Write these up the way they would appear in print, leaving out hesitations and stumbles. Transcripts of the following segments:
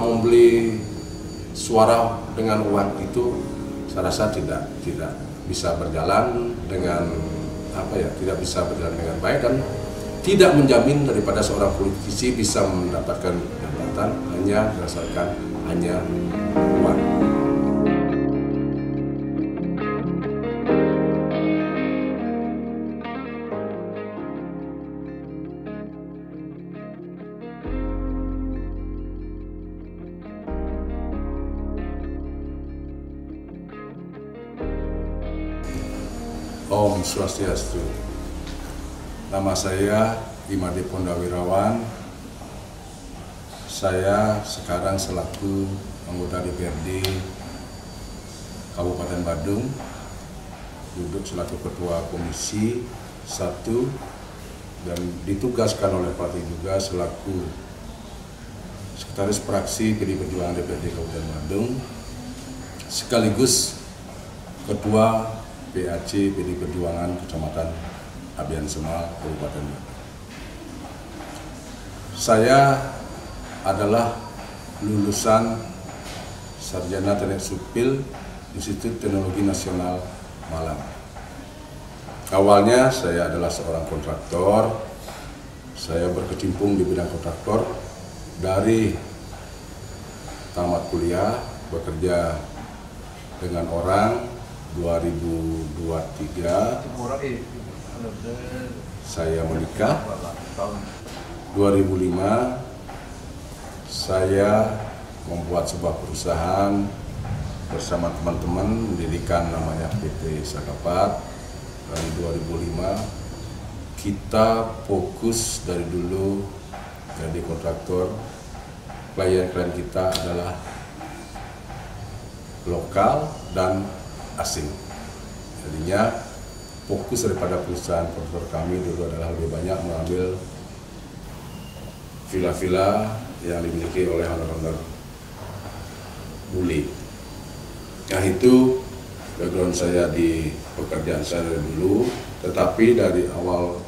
membeli suara dengan uang itu, saya rasa tidak bisa berjalan dengan tidak bisa berjalan dengan baik, dan tidak menjamin daripada seorang politisi bisa mendapatkan jabatan hanya berdasarkan uang. Om Swastiastu. Nama saya Imade Pondawirawan. Saya sekarang selaku anggota DPRD Kabupaten Badung, duduk selaku Ketua Komisi 1 dan ditugaskan oleh partai juga selaku Sekretaris Praksi PD Perjuangan DPRD Kabupaten Badung, sekaligus Ketua PAC PD Perjuangan Kecamatan Abian Semal, Kabupaten Badung. Saya adalah lulusan Sarjana Teknik Sipil Institut Teknologi Nasional Malang. Awalnya saya adalah seorang kontraktor. Saya berkecimpung di bidang kontraktor dari tamat kuliah, bekerja dengan orang. 2023 saya menikah. 2005 saya membuat sebuah perusahaan bersama teman-teman, mendirikan namanya PT Sakapat. Dari 2005 kita fokus dari dulu jadi kontraktor. Klien-klien kita adalah lokal dan asing. Jadinya fokus daripada perusahaan kontraktor kami dulu adalah lebih banyak mengambil villa-villa yang dimiliki oleh owner-owner bully. Nah, itu background saya di pekerjaan saya dari dulu. Tetapi dari awal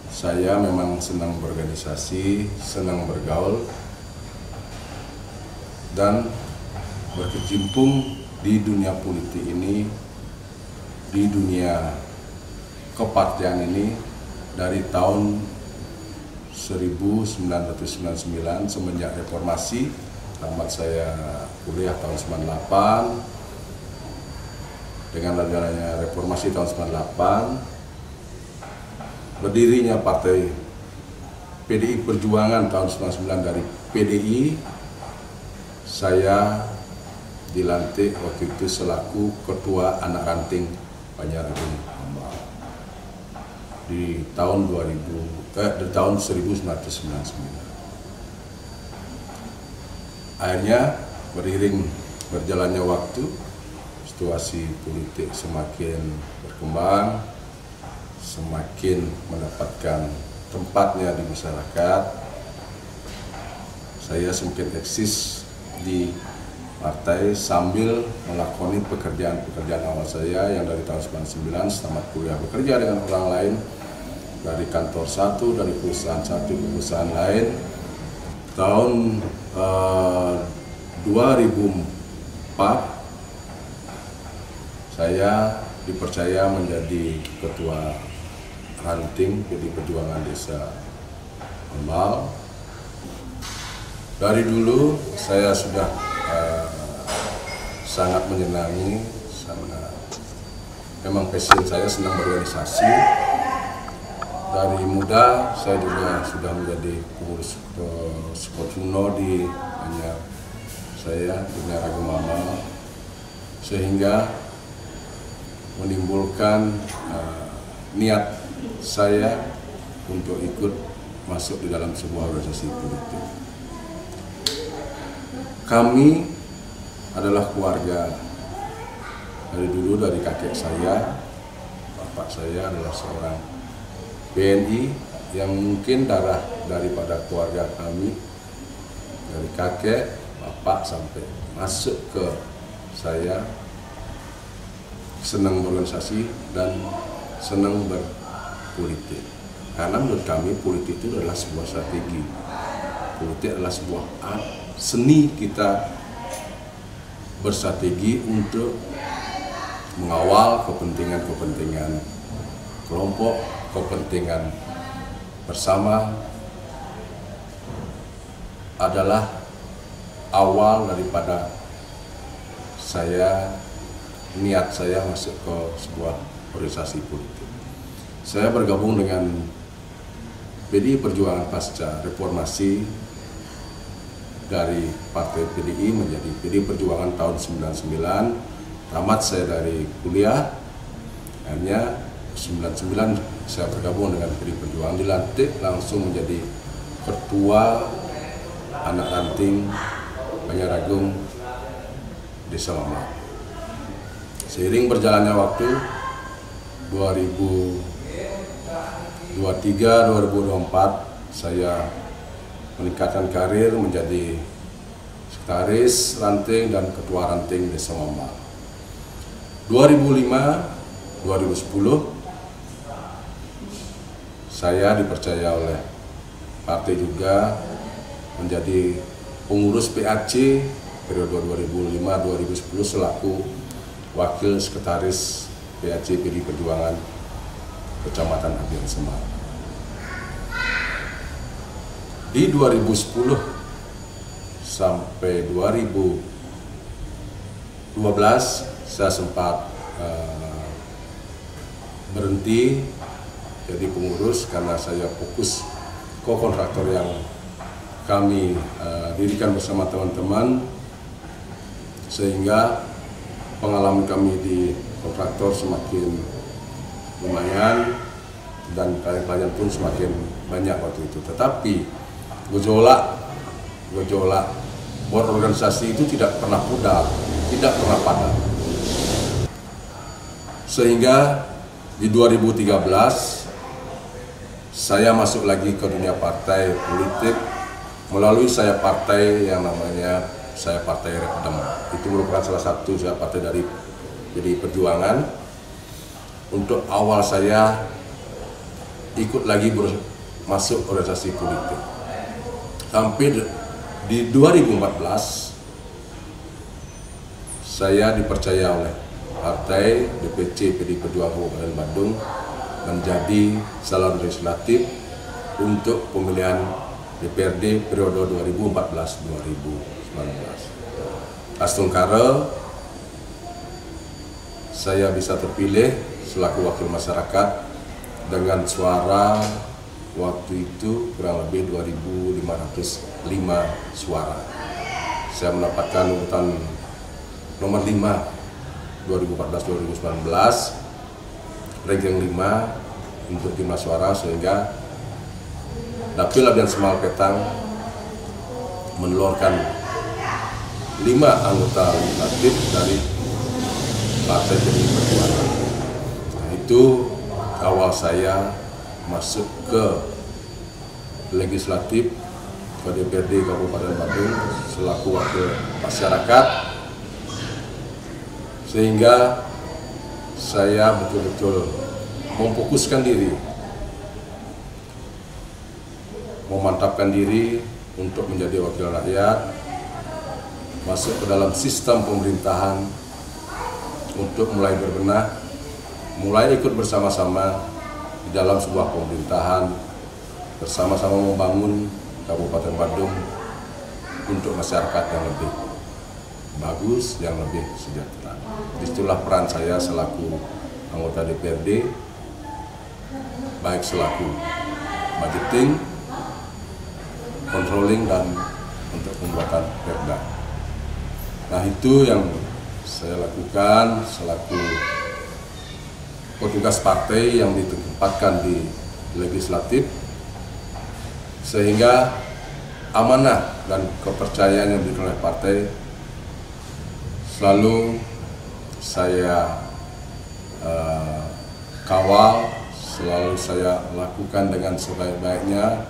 saya memang senang berorganisasi, senang bergaul, dan berkecimpung di dunia politik ini, di dunia kepartian ini dari tahun 1999 semenjak reformasi. Tamat saya kuliah tahun 98. Dengan adanya reformasi tahun 98, berdirinya partai PDI Perjuangan tahun 99 dari PDI, saya dilantik waktu itu selaku Ketua Anak Ranting Banjar-Agung Hambal di tahun 1999. Akhirnya beriring berjalannya waktu, situasi politik semakin berkembang, semakin mendapatkan tempatnya di masyarakat. Saya semakin eksis di partai sambil melakoni pekerjaan awal saya yang dari tahun 99 tamat kuliah bekerja dengan orang lain dari kantor satu, dari perusahaan satu ke perusahaan lain. Tahun 2004 saya dipercaya menjadi Ketua Ranting PD Perjuangan Desa Hambal. Dari dulu saya sudah sangat menyenangi, memang passion saya senang berorganisasi. Dari muda saya juga sudah menjadi pengurus Skotuno di Banjar saya di Banjar-Agung Hambal, sehingga menimbulkan niat saya untuk ikut masuk di dalam sebuah organisasi politik. Kami adalah keluarga dari dulu, dari kakek saya. Bapak saya adalah seorang BNI yang mungkin darah daripada keluarga kami, dari kakek, bapak sampai masuk ke saya, senang berorganisasi dan senang berpolitik. Karena menurut kami politik itu adalah sebuah strategi. Politik adalah sebuah seni kita bersrategi untuk mengawal kepentingan kelompok, kepentingan bersama, adalah awal daripada niat saya masuk ke sebuah organisasi politik. Saya bergabung dengan PDI Perjuangan pasca reformasi dari Partai PDI menjadi PDI Perjuangan tahun 99. Tamat saya dari kuliah, akhirnya 99 saya bergabung dengan PDI Perjuangan, dilantik langsung menjadi Ketua Anak Ranting Banyaragung Desa Mamak. Seiring berjalannya waktu 2023-2024 saya meningkatkan karir menjadi Sekretaris Ranting dan Ketua Ranting Desa Mamak. 2005-2010 saya dipercaya oleh partai juga menjadi pengurus PAC periode 2005-2010 selaku Wakil Sekretaris PAC PDI Perjuangan Kecamatan Abian Semar. Di 2010 sampai 2012 saya sempat berhenti jadi pengurus karena saya fokus kontraktor yang kami dirikan bersama teman-teman, sehingga pengalaman kami di kontraktor semakin lumayan dan klien pun semakin banyak waktu itu. Tetapi gejolak berorganisasi itu tidak pernah pudar, tidak pernah padam. Sehingga di 2013 saya masuk lagi ke dunia partai politik melalui saya partai yang namanya saya Partai Rekdem. Itu merupakan salah satu saya partai dari PDI Perjuangan. Untuk awal saya ikut lagi masuk organisasi politik. Sampai di 2014 saya dipercaya oleh partai DPC PDI Perjuangan Kabupaten Bandung menjadi calon legislatif untuk pemilihan DPRD periode 2014-2019. Astungkara saya bisa terpilih selaku wakil masyarakat dengan suara waktu itu kurang lebih 2.505 suara. Saya mendapatkan urutan nomor 5 2014-2019, ranking 5 untuk jumlah suara, sehingga Dapil Abian Semar Petang menelurkan 5 anggota legislatif dari Partai PDI Perjuangan. Nah, itu awal saya masuk ke legislatif ke DPRD Kabupaten Bandung selaku wakil masyarakat, sehingga saya betul-betul memfokuskan diri, memantapkan diri untuk menjadi wakil rakyat, masuk ke dalam sistem pemerintahan untuk mulai berbenah, mulai ikut bersama-sama di dalam sebuah pemerintahan, bersama-sama membangun Kabupaten Bandung untuk masyarakat yang lebih bagus, yang lebih sejahtera. Disitulah peran saya selaku anggota DPRD, baik selaku budgeting, controlling, dan untuk pembuatan perda. Nah, itu yang saya lakukan selaku petugas partai yang ditempatkan di legislatif, sehingga amanah dan kepercayaan yang diberikan oleh partai selalu saya kawal, selalu saya lakukan dengan sebaik-baiknya.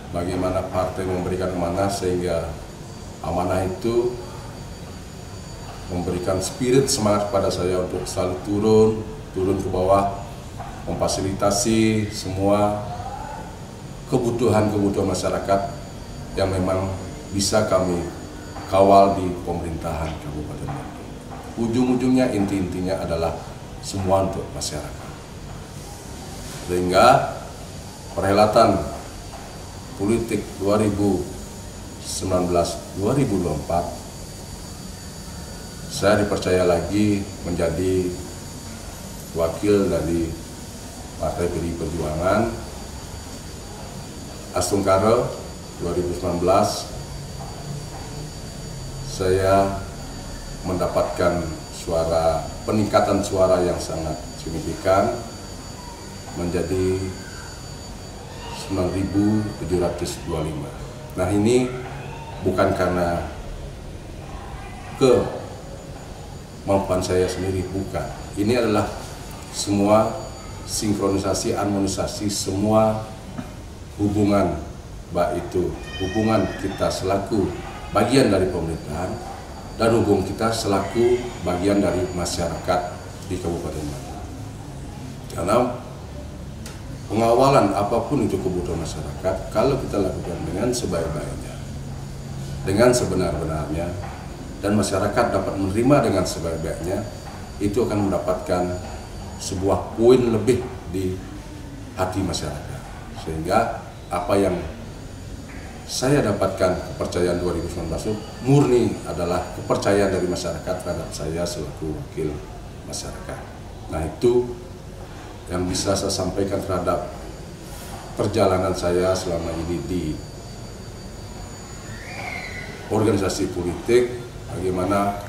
Bagaimana partai memberikan amanah, sehingga amanah itu memberikan spirit semangat pada saya untuk selalu turun ke bawah, memfasilitasi semua kebutuhan masyarakat yang memang bisa kami kawal di pemerintahan Kabupaten Bandung. Ujung-ujungnya, inti-intinya adalah semua untuk masyarakat. Sehingga perhelatan politik 2019-2024 saya dipercaya lagi menjadi wakil dari Partai PDI Perjuangan. Astungkara 2019 saya mendapatkan peningkatan suara yang sangat signifikan menjadi 9.725. Nah, ini bukan karena kemampuan saya sendiri, bukan. Ini adalah semua sinkronisasi, harmonisasi semua hubungan, baik itu hubungan kita selaku bagian dari pemerintahan dan hubungan kita selaku bagian dari masyarakat di Kabupaten Bandung. Karena pengawalan apapun itu kebutuhan masyarakat, kalau kita lakukan dengan sebaik-baiknya, dengan sebenar-benarnya, dan masyarakat dapat menerima dengan sebaik-baiknya, itu akan mendapatkan sebuah poin lebih di hati masyarakat. Sehingga apa yang saya dapatkan kepercayaan 2019 itu murni adalah kepercayaan dari masyarakat terhadap saya selaku wakil masyarakat. Nah, itu yang bisa saya sampaikan terhadap perjalanan saya selama ini di organisasi politik, bagaimana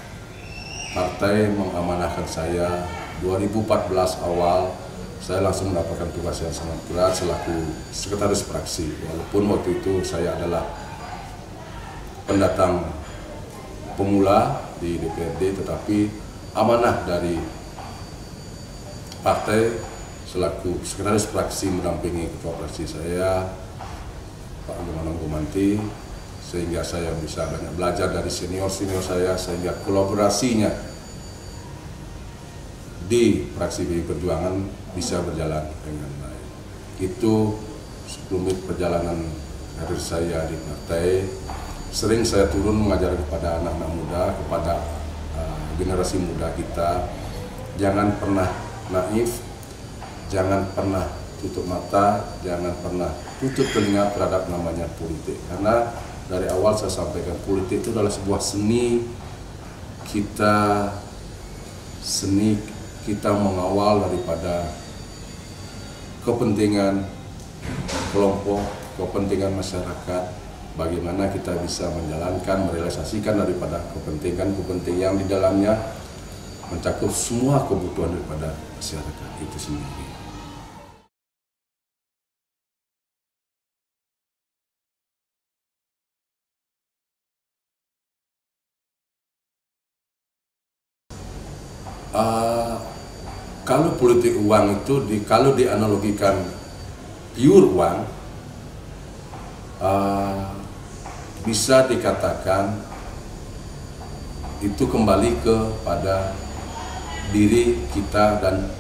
partai mengamanahkan saya. 2014 awal saya langsung mendapatkan tugas yang sangat berat selaku sekretaris fraksi, walaupun waktu itu saya adalah pendatang pemula di DPRD, tetapi amanah dari partai selaku sekretaris fraksi mendampingi ketua fraksi saya, Pak Gubernur Gumanti, sehingga saya bisa banyak belajar dari senior-senior saya, sehingga kolaborasinya di fraksi PDI Perjuangan bisa berjalan dengan baik. Itu sekelumit perjalanan karir saya di partai. Sering saya turun mengajar kepada anak-anak muda, kepada generasi muda kita, jangan pernah naif, jangan pernah tutup mata, jangan pernah tutup telinga terhadap namanya politik. Karena dari awal saya sampaikan, politik itu adalah sebuah seni kita mengawal daripada kepentingan kelompok, kepentingan masyarakat, bagaimana kita bisa menjalankan, merealisasikan daripada kepentingan yang di dalamnya mencakup semua kebutuhan daripada masyarakat itu sendiri. Kalau politik uang itu kalau dianalogikan pure uang, bisa dikatakan itu kembali kepada diri kita dan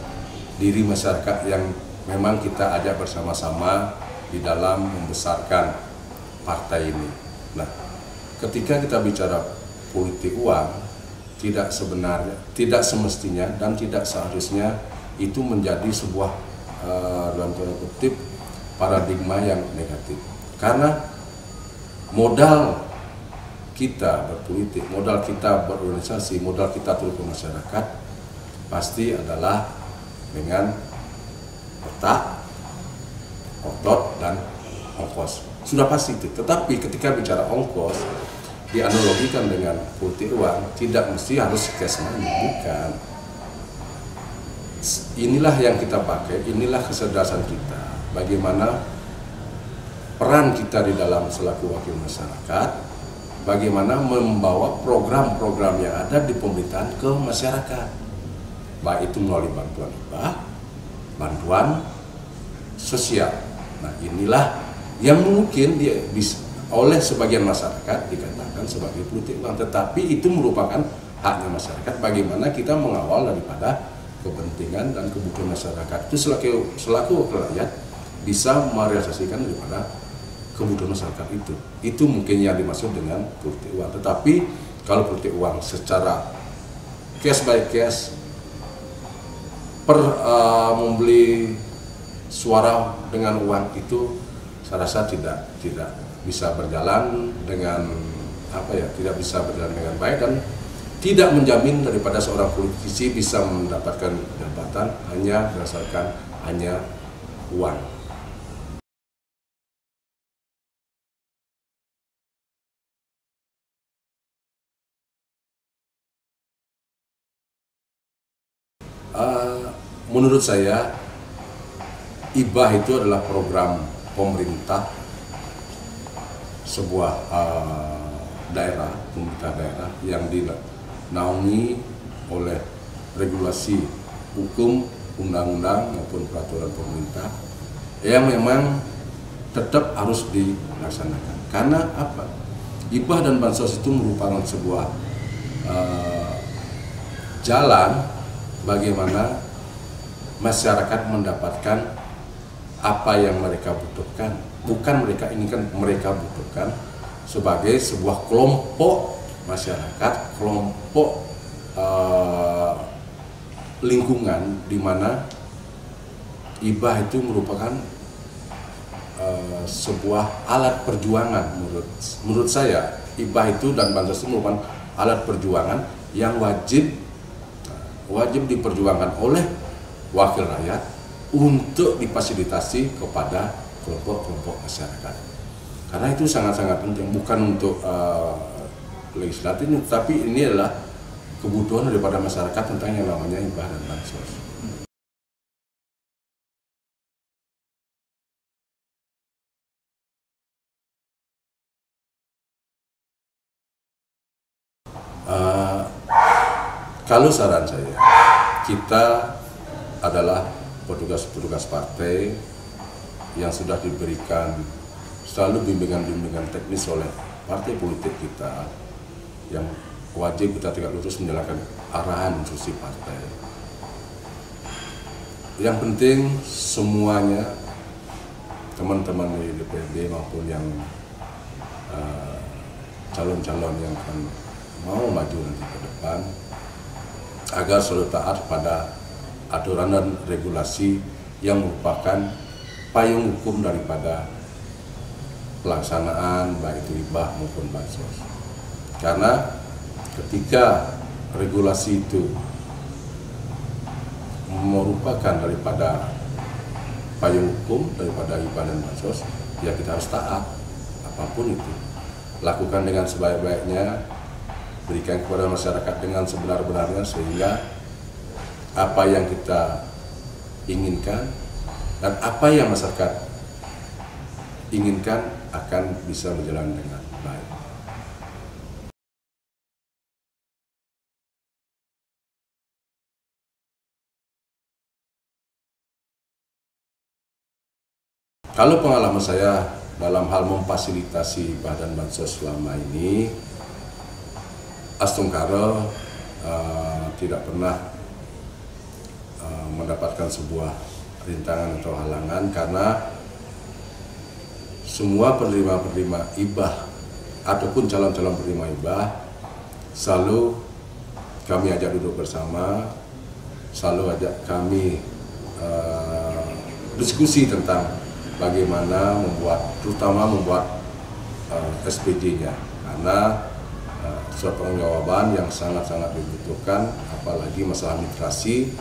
diri masyarakat yang memang kita ajak bersama-sama di dalam membesarkan partai ini. Nah, ketika kita bicara politik uang, tidak semestinya dan tidak seharusnya itu menjadi sebuah dalam tanda kutip paradigma yang negatif. Karena modal kita berpolitik, modal kita berorganisasi, modal kita turun ke masyarakat pasti adalah dengan otak, otot, dan ongkos. Sudah pasti itu. Tetapi ketika bicara ongkos, dianalogikan dengan politik uang, tidak mesti harus cash money, bukan. Inilah yang kita pakai, inilah kecerdasan kita, bagaimana peran kita di dalam selaku wakil masyarakat, bagaimana membawa program-program yang ada di pemerintahan ke masyarakat, baik itu melalui bantuan hibah, bantuan sosial. Nah, inilah yang mungkin dia bisa oleh sebagian masyarakat dikatakan sebagai politik uang, tetapi itu merupakan haknya masyarakat bagaimana kita mengawal daripada kepentingan dan kebutuhan masyarakat itu selaku rakyat bisa merealisasikan daripada kebutuhan masyarakat itu mungkin yang dimaksud dengan politik uang. Tetapi kalau politik uang secara case by case membeli suara dengan uang itu saya rasa tidak bisa berjalan dengan tidak bisa berjalan dengan baik dan tidak menjamin daripada seorang politisi bisa mendapatkan jabatan hanya berdasarkan uang. Menurut saya IBAH itu adalah program pemerintah sebuah pemerintah daerah yang dinaungi oleh regulasi hukum, undang-undang maupun peraturan pemerintah yang memang tetap harus dilaksanakan. Karena apa? IBAH dan bansos itu merupakan sebuah jalan bagaimana masyarakat mendapatkan apa yang mereka butuhkan, bukan mereka inginkan, mereka butuhkan sebagai sebuah kelompok masyarakat, kelompok lingkungan di mana IBAH itu merupakan sebuah alat perjuangan. Menurut saya IBAH itu dan bansos itu merupakan alat perjuangan yang wajib diperjuangkan oleh wakil rakyat untuk difasilitasi kepada kelompok-kelompok masyarakat. Karena itu sangat-sangat penting, bukan untuk legislatif, tapi ini adalah kebutuhan daripada masyarakat tentang yang namanya IBAH dan bansos. Kalau saran saya, kita adalah petugas-petugas partai yang sudah diberikan selalu bimbingan-bimbingan teknis oleh partai politik kita yang wajib kita tegak lurus menjalankan arahan instruksi partai. Yang penting semuanya teman-teman di DPRD maupun yang calon-calon yang akan mau maju nanti ke depan agar selalu taat pada aturan dan regulasi yang merupakan payung hukum daripada pelaksanaan baik itu IBAH maupun bansos. Karena ketika regulasi itu merupakan daripada payung hukum daripada IBAH dan bansos, ya kita harus taat apapun itu. Lakukan dengan sebaik-baiknya, berikan kepada masyarakat dengan sebenar-benarnya sehingga apa yang kita inginkan dan apa yang masyarakat inginkan akan bisa berjalan dengan baik. Kalau pengalaman saya dalam hal memfasilitasi IBAH dan bansos selama ini, Astungkara tidak pernah mendapatkan sebuah rintangan atau halangan karena semua penerima IBAH ataupun calon-calon penerima IBAH selalu kami ajak duduk bersama, selalu ajak kami diskusi tentang bagaimana terutama membuat SPJ-nya, karena suatu penanggung yang sangat-sangat dibutuhkan, apalagi masalah migrasi,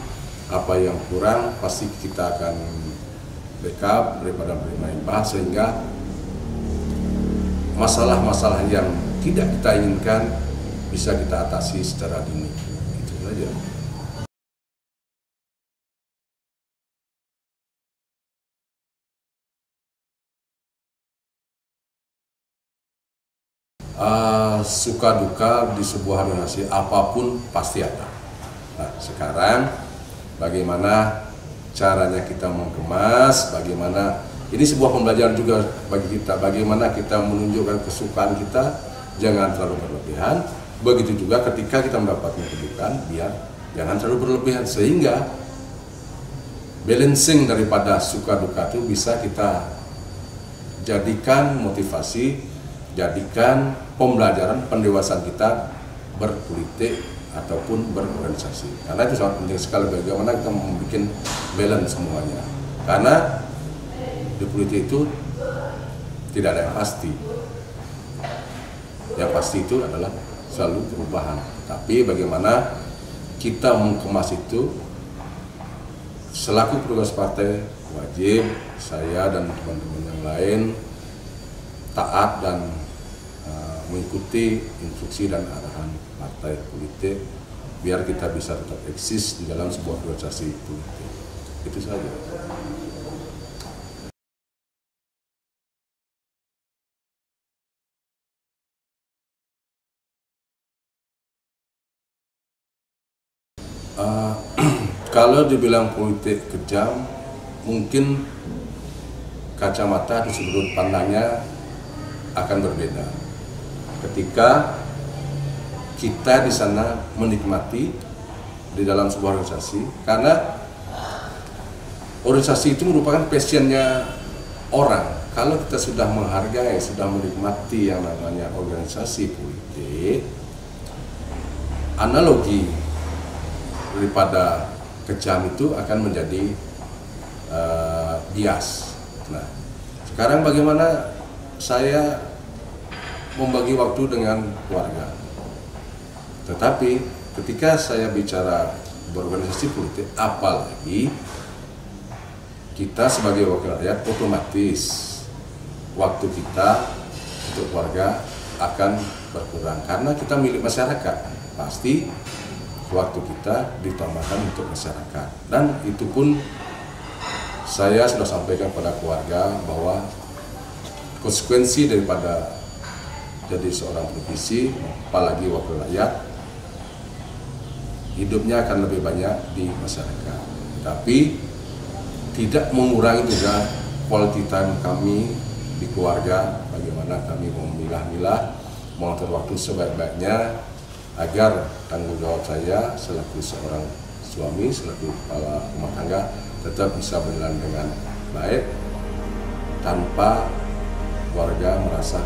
apa yang kurang pasti kita akan backup daripada penerima IBAH sehingga masalah-masalah yang tidak kita inginkan bisa kita atasi secara dini. Itu saja. Suka duka di sebuah organisasi apapun pasti ada. Nah, sekarang bagaimana caranya kita mengemas, bagaimana ini sebuah pembelajaran juga bagi kita, bagaimana kita menunjukkan kesukaan kita, jangan terlalu berlebihan. Begitu juga ketika kita mendapatkan kedukaan, biar jangan terlalu berlebihan, sehingga balancing daripada suka duka itu bisa kita jadikan motivasi, jadikan pembelajaran pendewasaan kita berpolitik ataupun berorganisasi. Karena itu sangat penting sekali bagaimana kita membuat balance semuanya. Karena di politik itu tidak ada yang pasti. Yang pasti itu adalah selalu perubahan. Tapi bagaimana kita mengemas itu, selaku petugas partai wajib saya dan teman-teman yang lain taat dan mengikuti instruksi dan arahan partai politik biar kita bisa tetap eksis di dalam sebuah organisasi politik. Itu saja. Kalau dibilang politik kejam, mungkin kacamata atau sudut pandangnya akan berbeda. Ketika kita di sana menikmati di dalam sebuah organisasi, karena organisasi itu merupakan passionnya orang. Kalau kita sudah menghargai, sudah menikmati yang namanya organisasi politik, analogi daripada kejam itu akan menjadi bias. Nah, sekarang bagaimana saya membagi waktu dengan keluarga? Tetapi ketika saya bicara berorganisasi politik, apalagi kita sebagai wakil rakyat, otomatis waktu kita untuk keluarga akan berkurang karena kita milik masyarakat. Pasti waktu kita ditambahkan untuk masyarakat, dan itu pun saya sudah sampaikan pada keluarga bahwa konsekuensi daripada jadi seorang politisi, apalagi wakil rakyat, hidupnya akan lebih banyak di masyarakat, tapi tidak mengurangi juga quality time kami di keluarga, bagaimana kami memilah-milah, mengatur waktu sebaik-baiknya agar tanggung jawab saya selaku seorang suami, selaku kepala rumah tangga tetap bisa berjalan dengan baik tanpa keluarga merasa